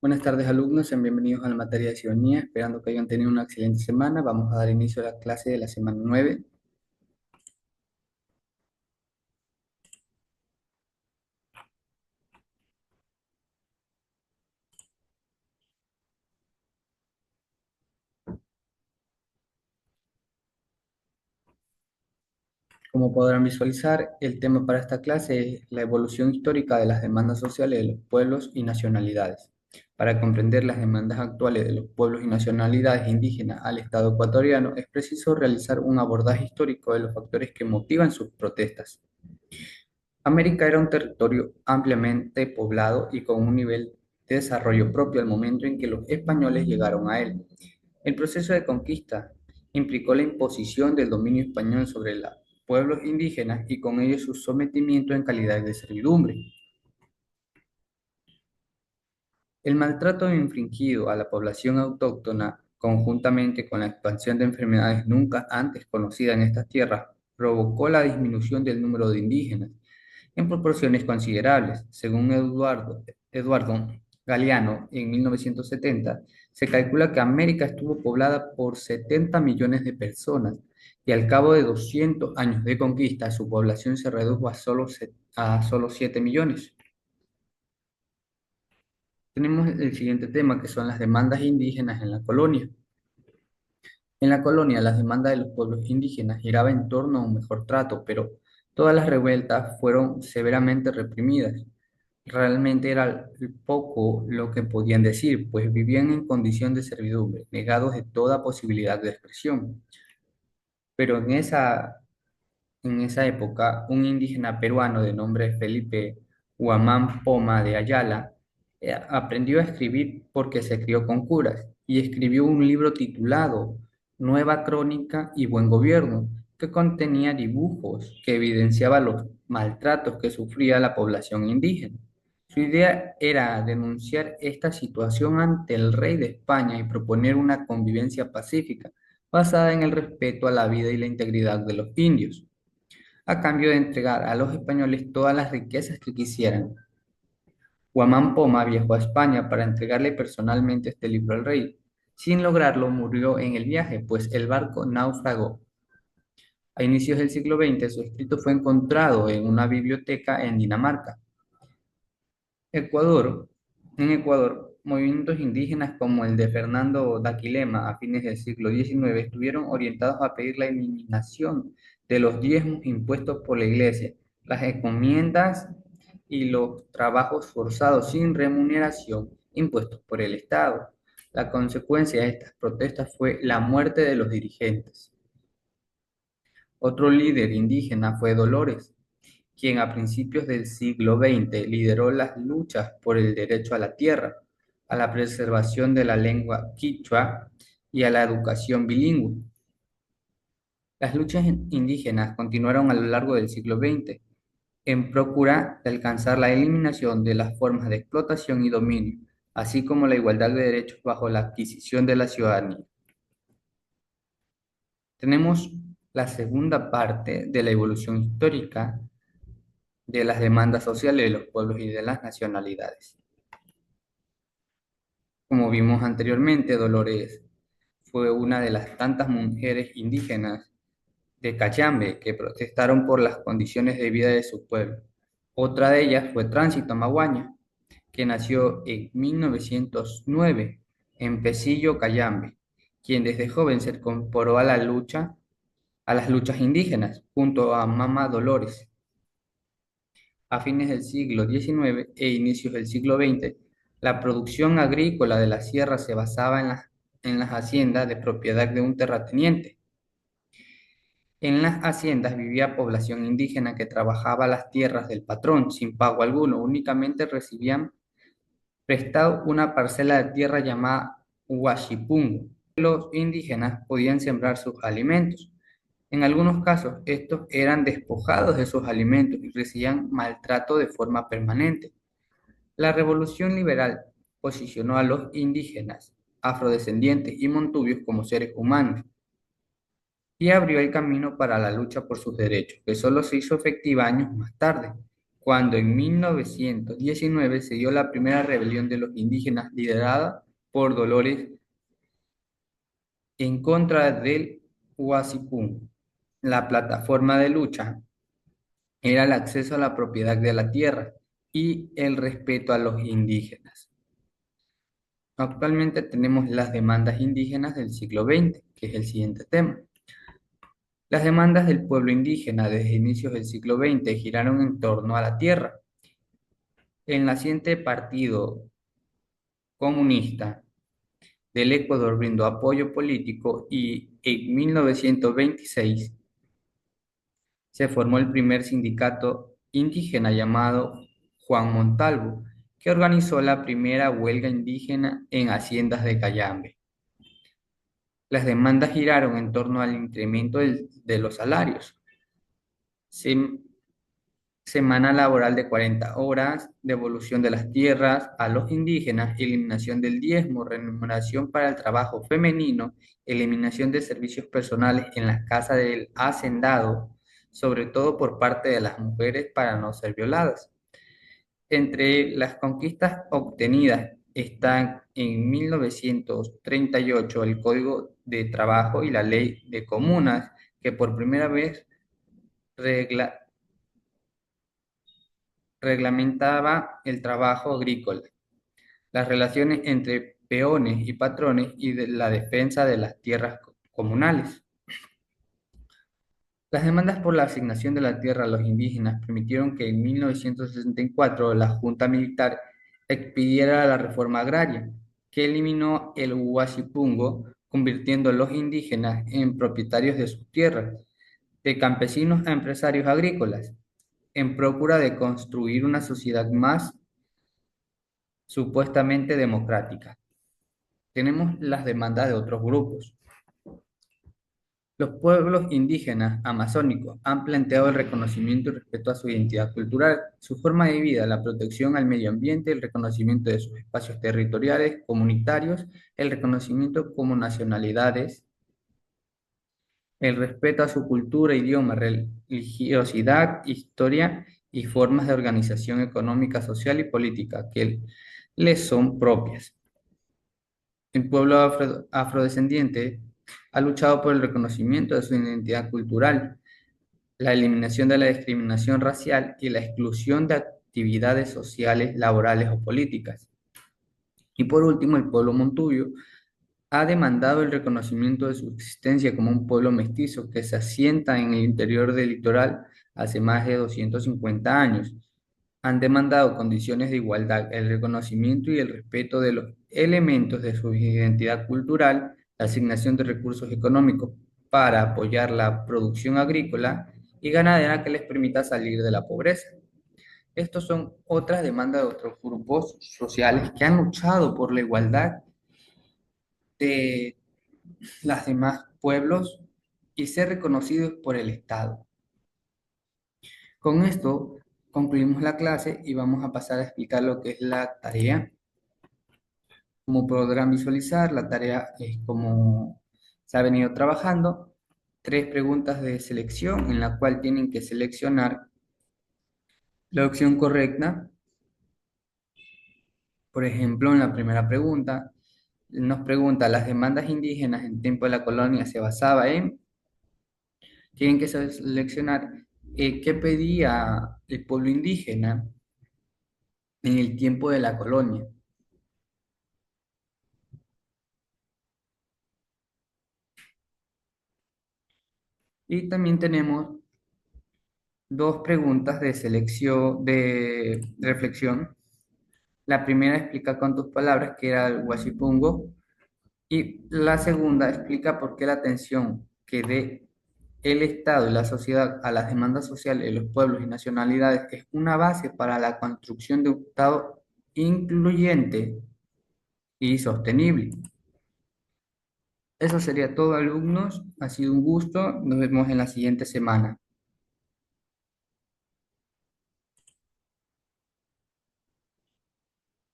Buenas tardes, alumnos, sean bienvenidos a la materia de ciudadanía, esperando que hayan tenido una excelente semana. Vamos a dar inicio a la clase de la semana 9. Como podrán visualizar, el tema para esta clase es la evolución histórica de las demandas sociales de los pueblos y nacionalidades. Para comprender las demandas actuales de los pueblos y nacionalidades indígenas al Estado ecuatoriano, es preciso realizar un abordaje histórico de los factores que motivan sus protestas. América era un territorio ampliamente poblado y con un nivel de desarrollo propio al momento en que los españoles llegaron a él. El proceso de conquista implicó la imposición del dominio español sobre los pueblos indígenas y con ello su sometimiento en calidad de servidumbre. El maltrato infligido a la población autóctona, conjuntamente con la expansión de enfermedades nunca antes conocidas en estas tierras, provocó la disminución del número de indígenas en proporciones considerables. Según Eduardo Galeano, en 1970, se calcula que América estuvo poblada por 70 millones de personas y al cabo de 200 años de conquista, su población se redujo a solo 7 millones. Tenemos el siguiente tema, que son las demandas indígenas en la colonia. En la colonia, las demandas de los pueblos indígenas giraban en torno a un mejor trato, pero todas las revueltas fueron severamente reprimidas. Realmente era poco lo que podían decir, pues vivían en condición de servidumbre, negados de toda posibilidad de expresión. Pero en esa época, un indígena peruano de nombre Felipe Huamán Poma de Ayala aprendió a escribir porque se crió con curas y escribió un libro titulado Nueva Crónica y Buen Gobierno, que contenía dibujos que evidenciaban los maltratos que sufría la población indígena. Su idea era denunciar esta situación ante el rey de España y proponer una convivencia pacífica basada en el respeto a la vida y la integridad de los indios a cambio de entregar a los españoles todas las riquezas que quisieran. Guamán Poma viajó a España para entregarle personalmente este libro al rey. Sin lograrlo, murió en el viaje, pues el barco naufragó. A inicios del siglo XX, su escrito fue encontrado en una biblioteca en Dinamarca. Ecuador. En Ecuador, movimientos indígenas como el de Fernando Daquilema a fines del siglo XIX estuvieron orientados a pedir la eliminación de los diezmos impuestos por la Iglesia, las encomiendas y los trabajos forzados sin remuneración impuestos por el Estado. La consecuencia de estas protestas fue la muerte de los dirigentes. Otro líder indígena fue Dolores, quien a principios del siglo XX lideró las luchas por el derecho a la tierra, a la preservación de la lengua quichua y a la educación bilingüe. Las luchas indígenas continuaron a lo largo del siglo XX en procura de alcanzar la eliminación de las formas de explotación y dominio, así como la igualdad de derechos bajo la adquisición de la ciudadanía. Tenemos la segunda parte de la evolución histórica de las demandas sociales de los pueblos y de las nacionalidades. Como vimos anteriormente, Dolores fue una de las tantas mujeres indígenas de Cayambe que protestaron por las condiciones de vida de su pueblo. Otra de ellas fue Tránsito Maguaña, que nació en 1909 en Pesillo, Cayambe, quien desde joven se incorporó a las luchas indígenas, junto a Mama Dolores. A fines del siglo XIX e inicios del siglo XX, la producción agrícola de la sierra se basaba en las haciendas de propiedad de un terrateniente. En las haciendas vivía población indígena que trabajaba las tierras del patrón sin pago alguno, únicamente recibían prestado una parcela de tierra llamada huachipungo. Los indígenas podían sembrar sus alimentos. En algunos casos, estos eran despojados de sus alimentos y recibían maltrato de forma permanente. La revolución liberal posicionó a los indígenas, afrodescendientes y montubios como seres humanos y abrió el camino para la lucha por sus derechos, que solo se hizo efectiva años más tarde. cuando en 1919 se dio la primera rebelión de los indígenas liderada por Dolores en contra del Huasipún. La plataforma de lucha era el acceso a la propiedad de la tierra y el respeto a los indígenas. Actualmente tenemos las demandas indígenas del siglo XX, que es el siguiente tema. Las demandas del pueblo indígena desde inicios del siglo XX giraron en torno a la tierra. El naciente Partido Comunista del Ecuador brindó apoyo político y en 1926 se formó el primer sindicato indígena llamado Juan Montalvo, que organizó la primera huelga indígena en haciendas de Cayambe. Las demandas giraron en torno al incremento de los salarios, sem- semana laboral de 40 horas, devolución de las tierras a los indígenas, eliminación del diezmo, remuneración para el trabajo femenino, eliminación de servicios personales en las casas del hacendado, sobre todo por parte de las mujeres para no ser violadas. Entre las conquistas obtenidas están en 1938 el Código de Trabajo y la Ley de Comunas, que por primera vez regla- reglamentaba el trabajo agrícola, las relaciones entre peones y patrones y la defensa de las tierras comunales. Las demandas por la asignación de la tierra a los indígenas permitieron que en 1964 la Junta Militar expidiera la reforma agraria, que eliminó el huasipungo, convirtiendo a los indígenas en propietarios de sus tierras, de campesinos a empresarios agrícolas, en procura de construir una sociedad más supuestamente democrática. Tenemos las demandas de otros grupos. Los pueblos indígenas amazónicos han planteado el reconocimiento y respeto a su identidad cultural, su forma de vida, la protección al medio ambiente, el reconocimiento de sus espacios territoriales, comunitarios, el reconocimiento como nacionalidades, el respeto a su cultura, idioma, religiosidad, historia y formas de organización económica, social y política que les son propias. El pueblo afrodescendiente ha luchado por el reconocimiento de su identidad cultural, la eliminación de la discriminación racial y la exclusión de actividades sociales, laborales o políticas. Y por último, el pueblo montuyo ha demandado el reconocimiento de su existencia como un pueblo mestizo que se asienta en el interior del litoral hace más de 250 años. Han demandado condiciones de igualdad, el reconocimiento y el respeto de los elementos de su identidad cultural, la asignación de recursos económicos para apoyar la producción agrícola y ganadera que les permita salir de la pobreza. Estos son otras demandas de otros grupos sociales que han luchado por la igualdad de los demás pueblos y ser reconocidos por el Estado. Con esto concluimos la clase y vamos a pasar a explicar lo que es la tarea. Como podrán visualizar, la tarea es como se ha venido trabajando, 3 preguntas de selección en la cual tienen que seleccionar la opción correcta. Por ejemplo, en la primera pregunta nos pregunta, ¿las demandas indígenas en tiempo de la colonia se basaba en? Tienen que seleccionar qué pedía el pueblo indígena en el tiempo de la colonia. Y también tenemos 2 preguntas de selección, de reflexión. La primera explica con tus palabras qué era el huasipungo y la segunda explica por qué la atención que dé el Estado y la sociedad a las demandas sociales de los pueblos y nacionalidades es una base para la construcción de un Estado incluyente y sostenible. Eso sería todo, alumnos. Ha sido un gusto. Nos vemos en la siguiente semana.